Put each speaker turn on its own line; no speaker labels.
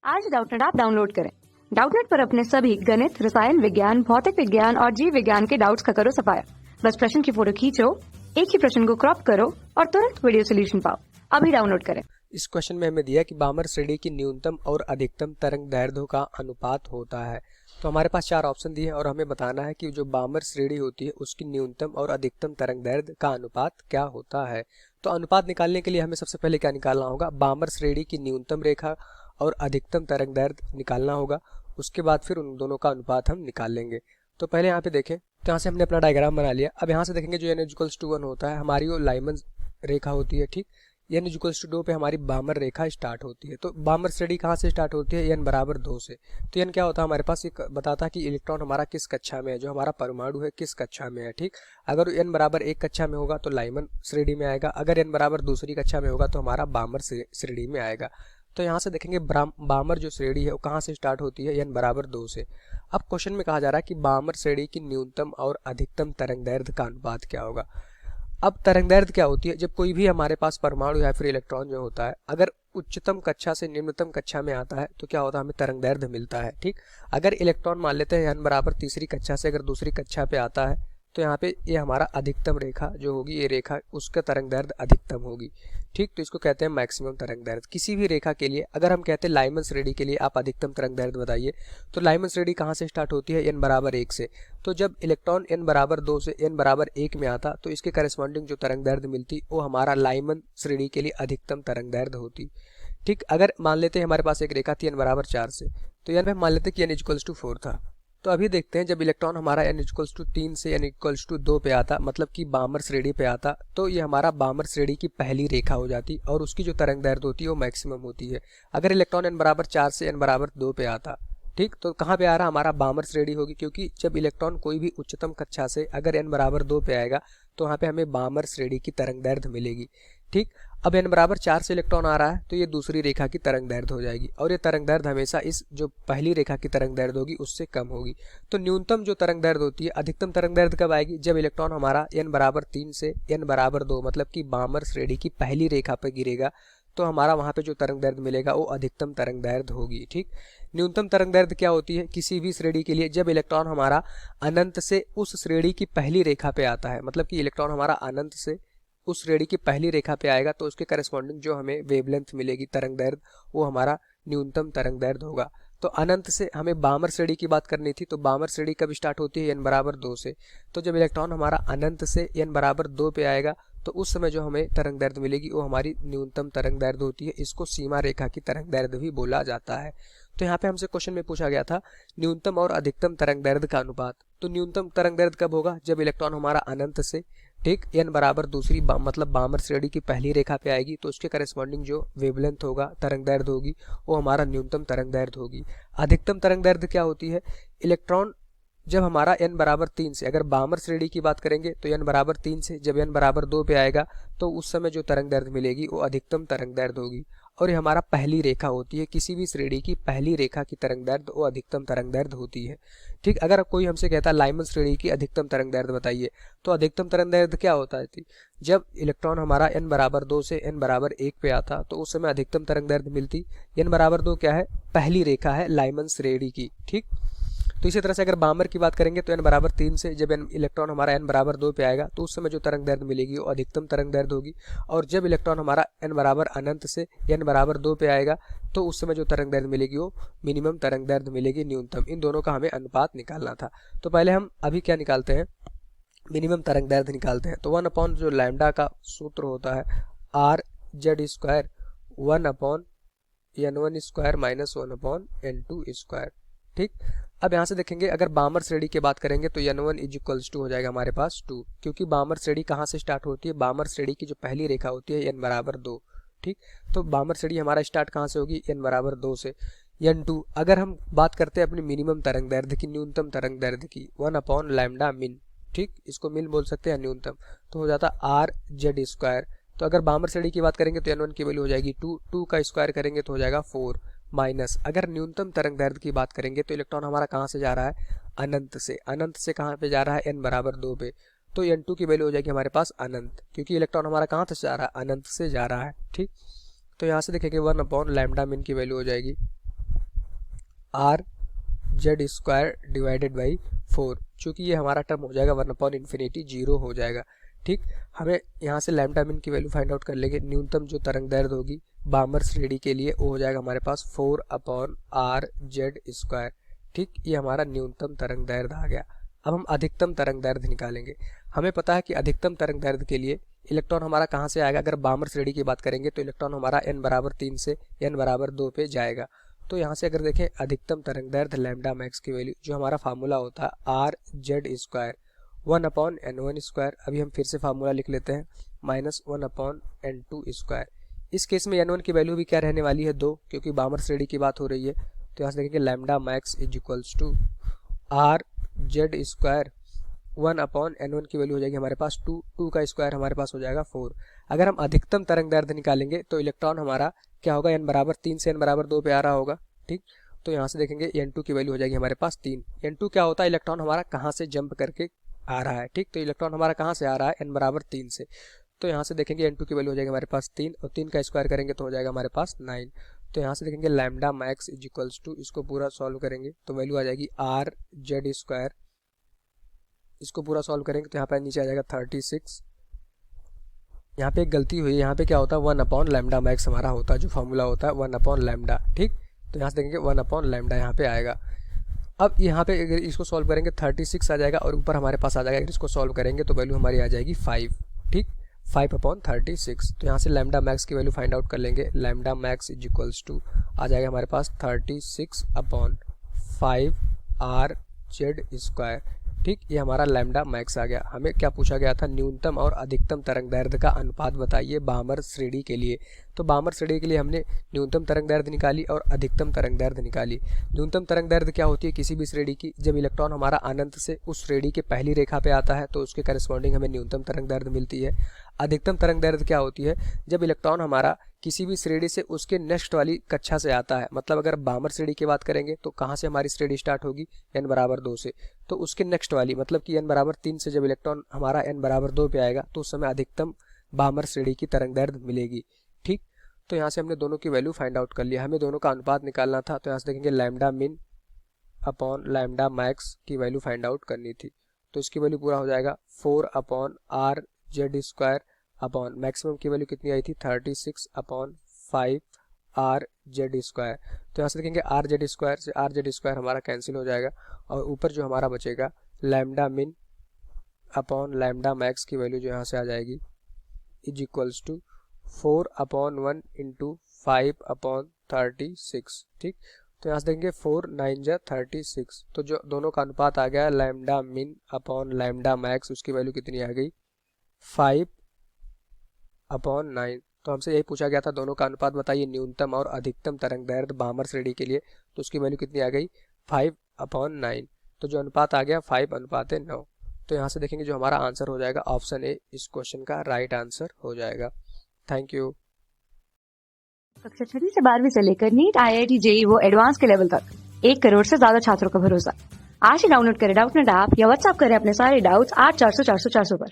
आज Doubtnut app download करें। Doubtnut पर अपने सभी गणित, रसायन विज्ञान, भौतिक विज्ञान और जीव विज्ञान के डाउट्स का करो सफाया। बस प्रश्न की फोटो खींचो, एक ही प्रश्न को क्रॉप करो और तुरंत वीडियो सोल्यूशन पाओ। अभी डाउनलोड करें।
इस क्वेश्चन में हमें दिया कि बामर श्रेणी की न्यूनतम और अधिकतम तरंग दैर्ध्य का अनुपात होता है। तो हमारे पास चार ऑप्शन दिए हैं और हमें बताना है कि जो बामर श्रेणी होती है उसकी न्यूनतम और अधिकतम तरंग दैर्ध्य का अनुपात क्या होता है। तो अनुपात निकालने के लिए हमें सबसे पहले क्या निकालना होगा, बामर श्रेणी की न्यूनतम रेखा और अधिकतम तरंग दैर्ध्य निकालना होगा। उसके बाद फिर उन दोनों का अनुपात हम निकाल लेंगे। तो पहले यहाँ पे देखें, तो यहाँ से हमने अपना डायग्राम बना लिया। अब यहाँ से देखेंगे जो n=1 होता है, हमारी वो लाइमन रेखा होती है। ठीक, n=2 पे हमारी बामर रेखा स्टार्ट होती है। तो बामर श्रेणी कहाँ से स्टार्ट होती है, n=2 से। तो n क्या होता है हमारे पास, ये बताता है कि इलेक्ट्रॉन हमारा किस कक्षा में है, जो हमारा परमाणु है किस कक्षा में है। ठीक, अगर n=1 कक्षा में होगा तो लाइमन श्रेणी में आएगा, अगर n=2 कक्षा में होगा तो हमारा बामर श्रेणी में आएगा। तो यहाँ से देखेंगे बामर जो श्रेणी है वो कहाँ से स्टार्ट होती है, n=2 से। अब क्वेश्चन में कहा जा रहा है कि बामर श्रेणी की न्यूनतम और अधिकतम तरंग दैर्ध्य का अनुपात क्या होगा। अब तरंग दैर्ध्य क्या होती है, जब कोई भी हमारे पास परमाणु या फिर इलेक्ट्रॉन जो होता है अगर उच्चतम कक्षा से निम्नतम कक्षा में आता है तो क्या होता है, हमें तरंग दैर्ध्य मिलता है। ठीक, अगर इलेक्ट्रॉन मान लेते हैं n=3 कक्षा से अगर दूसरी कक्षा पे आता है तो यहाँ पे ये हमारा अधिकतम रेखा जो होगी, ये रेखा उसका तरंग दैर्ध्य अधिकतम होगी। ठीक, तो इसको कहते हैं मैक्सिमम तरंग दैर्ध्य। किसी भी रेखा के लिए अगर हम कहते हैं लाइमन श्रेणी के लिए आप अधिकतम तरंग दैर्ध्य बताइए, तो लाइमन श्रेणी कहाँ से स्टार्ट होती है, n=1 से। तो जब इलेक्ट्रॉन n=2 से n=1 में आता तो इसके करस्पॉन्डिंग जो तरंग दैर्ध्य मिलती वो हमारा लाइमन श्रेणी के लिए अधिकतम तरंग दैर्ध्य होती। ठीक, अगर मान लेते हैं हमारे पास एक रेखा थी n=4 से, तो यहाँ पे मान लेते हैं कि n=4 था। तो अभी देखते हैं जब इलेक्ट्रॉन हमारा n=3 से n=2 पे आता, मतलब कि बामर श्रेणी पे आता, तो ये हमारा बामर श्रेणी की पहली रेखा हो जाती और उसकी जो तरंग दैर्ध्य होती है वो मैक्सिमम होती है। अगर इलेक्ट्रॉन n=4 से n=2 पे आता, ठीक, तो कहाँ पे आ रहा, हमारा बामर श्रेणी होगी, क्योंकि जब इलेक्ट्रॉन कोई भी उच्चतम कक्षा से अगर n=2 पे आएगा तो वहाँ पे हमें बामर श्रेणी की तरंग दैर्ध्य मिलेगी। ठीक, अब n=4 से इलेक्ट्रॉन आ रहा है तो ये दूसरी रेखा की तरंग दैर्ध्य हो जाएगी और ये तरंग दैर्ध्य हमेशा इस जो पहली रेखा की तरंग दैर्ध्य होगी उससे कम होगी। तो न्यूनतम जो तरंग दैर्ध्य होती है, अधिकतम तरंग दैर्ध्य कब आएगी, जब इलेक्ट्रॉन हमारा n=3 से n=2 मतलब कि बामर श्रेणी की पहली रेखा पर गिरेगा तो हमारा वहाँ पे जो तरंग दैर्ध्य मिलेगा वो अधिकतम तरंग दैर्ध्य होगी। ठीक, न्यूनतम तरंग दैर्ध्य क्या होती है किसी भी श्रेणी के लिए, जब इलेक्ट्रॉन हमारा अनंत से उस श्रेणी की पहली रेखा पे आता है, मतलब कि इलेक्ट्रॉन हमारा अनंत से उस श्रेणी की पहली रेखा पे आएगा तो उसके करस्पॉन्डिंग जो हमें वेवलेंथ मिलेगी तरंग दैर्ध्य, वो हमारा न्यूनतम तरंग दैर्ध्य होगा। तो अनंत से हमें बामर श्रेणी की बात करनी थी, तो बामर श्रेणी कब स्टार्ट होती है, n=2 से। तो जब इलेक्ट्रॉन हमारा अनंत से n=2 पे आएगा तो उस समय जो हमें तरंग दैर्ध्य मिलेगी वो हमारी न्यूनतम तरंग दैर्ध्य होती है। इसको सीमा रेखा की तरंग दैर्ध्य भी बोला जाता है। तो यहाँ पे हमसे क्वेश्चन में पूछा गया था न्यूनतम और अधिकतम तरंग दैर्ध्य का अनुपात। तो न्यूनतम तरंग दैर्ध्य कब होगा, जब इलेक्ट्रॉन हमारा अनंत से, ठीक, n=2 मतलब बामर श्रेणी की पहली रेखा पे आएगी तो उसके करस्पॉन्डिंग जो वेवलेंथ होगा, तरंग दैर्ध्य होगी, वो हमारा न्यूनतम तरंग दैर्ध्य होगी। अधिकतम तरंग दैर्ध्य क्या होती है, इलेक्ट्रॉन जब हमारा n=3 से, अगर बामर श्रेणी की बात करेंगे तो n=3 से जब n=2 पे आएगा तो उस समय जो तरंग दैर्ध्य मिलेगी वो अधिकतम तरंग दैर्ध्य होगी। और ये हमारा पहली रेखा होती है, किसी भी श्रेणी की पहली रेखा की तरंग दैर्ध्य वो अधिकतम तरंग दैर्ध्य होती है। ठीक, अगर कोई हमसे कहता है लाइमन श्रेणी की अधिकतम तरंग दैर्ध्य बताइए, तो अधिकतम तरंग दैर्ध्य क्या होता है, जब इलेक्ट्रॉन हमारा n=2 से n=1 पे आता तो उस समय अधिकतम तरंग दैर्ध्य मिलती। n=2 क्या है, पहली रेखा है लाइमन श्रेणी की। ठीक, तो इसी तरह से अगर बामर की बात करेंगे तो n=3 से जब इलेक्ट्रॉन हमारा n=2 पे आएगा तो उस समय जो तरंग दैर्ध्य मिलेगी वो अधिकतम तरंग दैर्ध्य होगी। और जब इलेक्ट्रॉन हमारा n=अनंत से n=2 पे आएगा तो उस समय जो तरंग दैर्ध्य मिलेगी वो मिनिमम तरंग दैर्ध्य मिलेगी, न्यूनतम। इन दोनों का हमें अनुपात निकालना था। तो पहले हम अभी क्या निकालते हैं, मिनिमम तरंग दैर्ध्य निकालते हैं। तो 1 जो लैम्डा का सूत्र होता है r/z² 1/n1² - 1/n2²। ठीक, अब यहाँ से देखेंगे अगर बामर श्रेणी की बात करेंगे तो n1 हो जाएगा हमारे पास 2, क्योंकि बामर श्रेणी कहाँ से स्टार्ट होती है, बामर श्रेणी की जो पहली रेखा होती है n=2। ठीक, तो बामर श्रेणी हमारा स्टार्ट कहाँ से होगी, n=2 से। n2 अगर हम बात करते हैं अपनी मिनिमम तरंग दैर्ध्य की, न्यूनतम तरंग दैर्ध्य की, 1/λ min। ठीक, इसको मिन बोल सकते हैं न्यूनतम, तो हो जाता r/z²। तो अगर बामर श्रेणी की बात करेंगे तो n1 की वैल्यू हो जाएगी 2, 2 का स्क्वायर करेंगे तो हो जाएगा 4 माइनस, अगर न्यूनतम तरंग दैर्ध्य की बात करेंगे तो इलेक्ट्रॉन हमारा कहाँ से जा रहा है, अनंत से। अनंत से कहाँ पे जा रहा है, n=2 पे, तो n2 की वैल्यू हो जाएगी हमारे पास अनंत, क्योंकि इलेक्ट्रॉन हमारा कहाँ से जा रहा है, अनंत से जा रहा है। ठीक, तो यहाँ से देखेंगे 1/λ min की वैल्यू हो जाएगी are Z square divided by 4, चूँकि ये हमारा टर्म हो जाएगा 1/∞ 0 हो जाएगा। ठीक, हमें यहाँ से लैम्डा मिन की वैल्यू फाइंड आउट कर लेंगे। न्यूनतम जो तरंग दैर्ध्य होगी बामर श्रेणी के लिए वो हो जाएगा हमारे पास 4/r/z²। ठीक, ये हमारा न्यूनतम तरंग दैर्ध्य आ गया। अब हम अधिकतम तरंग दैर्ध्य निकालेंगे। हमें पता है कि अधिकतम तरंग दैर्ध्य के लिए इलेक्ट्रॉन हमारा कहाँ से आएगा। अगर बामर श्रेणी की बात करेंगे तो इलेक्ट्रॉन हमारा n बराबर 3 से n बराबर 2 पे जाएगा। तो यहाँ से अगर देखें अधिकतम तरंग दैर्ध्य लैम्डा मैक्स की वैल्यू जो हमारा फार्मूला होता है r/z² 1/n1²। अभी हम फिर से फार्मूला लिख लेते हैं -1/n2²। इस केस में n1 की वैल्यू भी क्या रहने वाली है 2, क्योंकि बामर श्रेणी की बात हो रही है। तो यहाँ से देखेंगे lambda max is equals to r/z² 1/n1 की वैल्यू हो जाएगी हमारे पास 2 का स्क्वायर हमारे पास हो जाएगा 4। अगर हम अधिकतम तरंग दैर्ध्य निकालेंगे तो इलेक्ट्रॉन हमारा क्या होगा, n बराबर 3 से n बराबर 2 पे आ रहा होगा। ठीक, तो यहाँ से देखेंगे n2 की वैल्यू हो जाएगी हमारे पास 3। n2 क्या होता है, इलेक्ट्रॉन हमारा कहाँ से जंप करके आ रहा है। ठीक, तो इलेक्ट्रॉन हमारा कहाँ से आ रहा है, n बराबर 3 से। तो यहाँ से देखेंगे n2 की वैल्यू हो जाएगी हमारे पास 3 और 3 का स्क्वायर करेंगे तो हो जाएगा हमारे पास 9। तो यहाँ से देखेंगे lambda max is equals to, इसको पूरा सॉल्व करेंगे तो वैल्यू आ जाएगी r/z²। इसको पूरा सॉल्व करेंगे तो यहाँ पर नीचे आ जाएगा 36। यहाँ पे एक गलती हुई है, यहाँ पे क्या होता है 1/λ मैक्स हमारा होता है, जो फॉर्मूला होता है 1/λ। ठीक, तो यहाँ से देखेंगे 1/λ यहाँ पे आएगा। अब यहाँ पे अगर इसको सॉल्व करेंगे 36 आ जाएगा और ऊपर हमारे पास आ जाएगा, अगर इसको सॉल्व करेंगे तो वैल्यू हमारी आ जाएगी 5। ठीक, 5/36। तो यहाँ से लैम्डा मैक्स की वैल्यू फाइंड आउट कर लेंगे। Lambda max is equals to आ जाएगा हमारे पास 36/5r/z²। ठीक, ये हमारा लैम्डा मैक्स आ गया। हमें क्या पूछा गया था, न्यूनतम और अधिकतम तरंग दैर्ध्य का अनुपात बताइए बामर श्रेणी के लिए। तो बामर श्रेणी के लिए हमने न्यूनतम तरंग दैर्ध्य निकाली और अधिकतम तरंग दैर्ध्य निकाली। न्यूनतम तरंग दैर्ध्य क्या होती है किसी भी श्रेणी की, जब इलेक्ट्रॉन हमारा अनंत से उस श्रेणी के पहली रेखा पे आता है तो उसके करस्पॉन्डिंग हमें न्यूनतम तरंग दैर्ध्य मिलती है। अधिकतम तरंग दैर्ध्य क्या होती है, जब इलेक्ट्रॉन हमारा किसी भी श्रेणी से उसके नेक्स्ट वाली कक्षा से आता है। मतलब अगर बामर श्रेणी की बात करेंगे तो कहाँ से हमारी श्रेणी स्टार्ट होगी, n बराबर 2 से, तो उसके नेक्स्ट वाली मतलब कि n बराबर 3 से जब इलेक्ट्रॉन हमारा n बराबर 2 पे आएगा तो उस समय अधिकतम बामर श्रेणी की तरंग दैर्ध्य मिलेगी। ठीक, तो यहाँ से हमने दोनों की वैल्यू फाइंड आउट कर लिया। हमें दोनों का अनुपात निकालना था, तो यहाँ से देखेंगे लैम्डा मिन अपॉन लैम्डा मैक्स की वैल्यू फाइंड आउट करनी थी। तो इसकी वैल्यू पूरा हो जाएगा 4/r/z² अपॉन मैक्सिमम की वैल्यू कितनी आई थी 36/5r/z²। तो यहाँ से देखेंगे r/z² से r/z² हमारा कैंसिल हो जाएगा और ऊपर जो हमारा बचेगा लैम्डा मिन अपॉन लैम्डा मैक्स की वैल्यू जो यहाँ से आ जाएगी इज इक्वल्स टू 4/1 × 5/36। ठीक, तो यहाँ से देखेंगे 4 9 जा 36। तो जो दोनों का अनुपात आ गया लैम्डा मिन अपॉन लैम्डा मैक्स, उसकी वैल्यू कितनी आ गई 5/9। तो हमसे यही पूछा गया था दोनों का अनुपात बताइए न्यूनतम और अधिकतम तरंग दैर्ध्य बामर श्रेणी के लिए। तो उसकी वैल्यू कितनी आ गई 5/9। तो जो अनुपात आ गया 5/9। तो यहाँ से देखेंगे जो हमारा आंसर हो जाएगा ऑप्शन ए इस क्वेश्चन का राइट आंसर हो जाएगा। Thank you.
कक्षा 6 से 12वीं से लेकर नीट, IIT, JEE वो एडवांस के लेवल तक 1 करोड़ से ज्यादा छात्रों का भरोसा। आज ही डाउनलोड करें डाउटनेट ऐप या व्हाट्सएप करें अपने सारे डाउट्स 8400 400 400 पर।